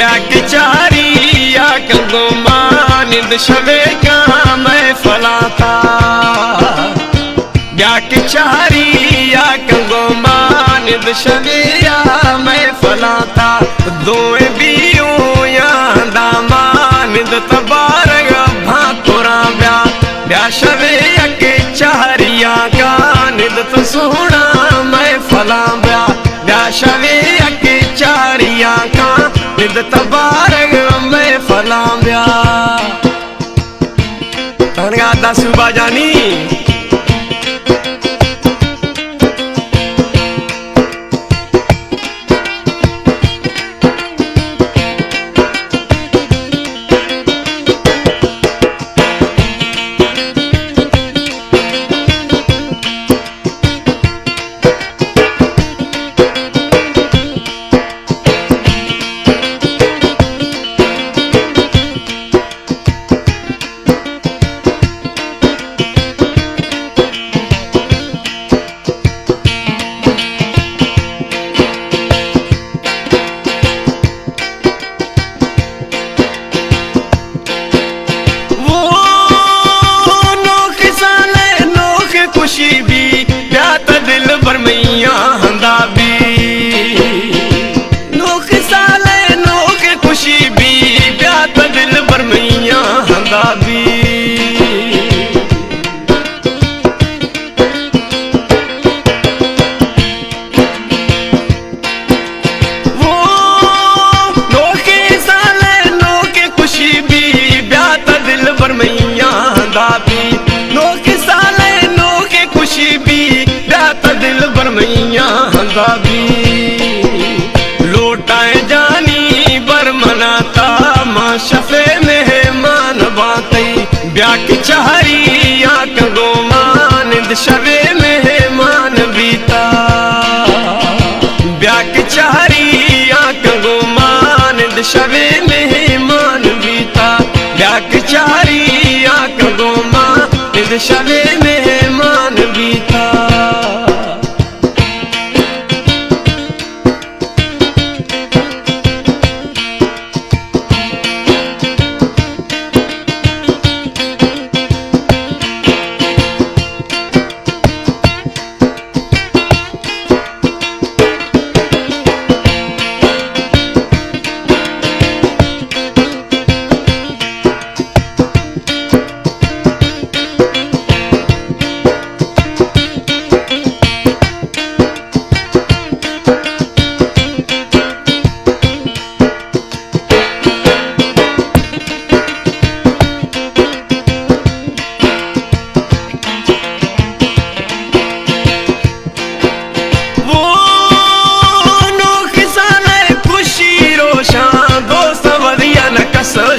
back चारिया कंगो मानिंद शवे का मैं फलाता back चारिया कंगो मानिंद शवेया मैं फलाता दोए बियों या दामानिंद तबारग भातुरा ब्या ब्या शवेया के चारिया का निद तो सोना मैं फला ब्या ब्या शवेया के चारिया का निद तबारग मैं फला ब्या तनगा दसु बाजानी लोटाए जानी बरमनाता माँ शफे मेहमान बातई ब्याक चारिया कंगो मानिंद शवे मेहमान बीता ब्याक चारिया कंगो मानिंद शवे मेहमान बीता ब्याक चारिया कंगो मानिंद शवे मेहमान बीता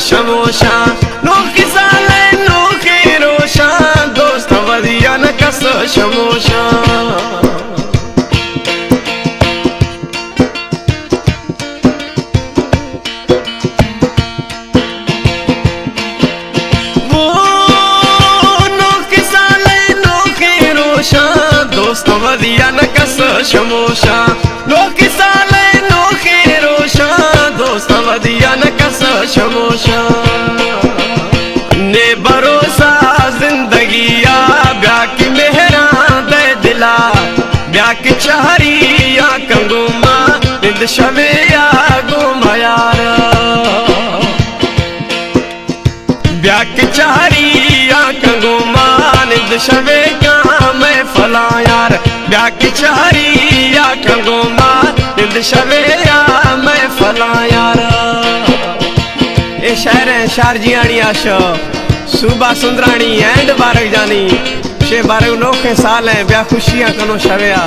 शमोशा नोखी साले नोखे रोशा दोस्त वधिया न कस शमोशा वो नोखी साले नोखे रोशा दोस्त वधिया न कस शमोशा नोखी साले नोखे रोशा दोस्त वधिया न कस शमोशा ने भरोसा जिंदगी आ ब्याक मेहरा दे दिला ब्याक चारिया कंगो मानिंद शवेया गोमा यार ब्याक चारिया कंगो मानिंद शवे का मैं फला यार ब्याक चारिया कंगो मानिंद शवेया मैं फला यार शहर जियाणी आशो सुबह सुंदराणी एंड बारक जानी शे बारक नोखे साल है ब्या खुशियां कनो शवेया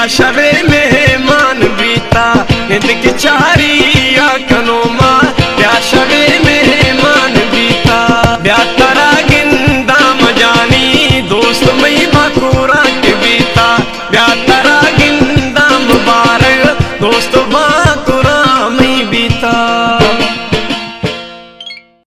शवे मेहमान बीता हिंद की चारी आखनो मां ब्याह शवे मेहमान बीता ब्याह तारा गिंदा मजानी दोस्त मई बाकुरा के बीता ब्याह तारा गिंदा मुबारक दोस्त बाकुरा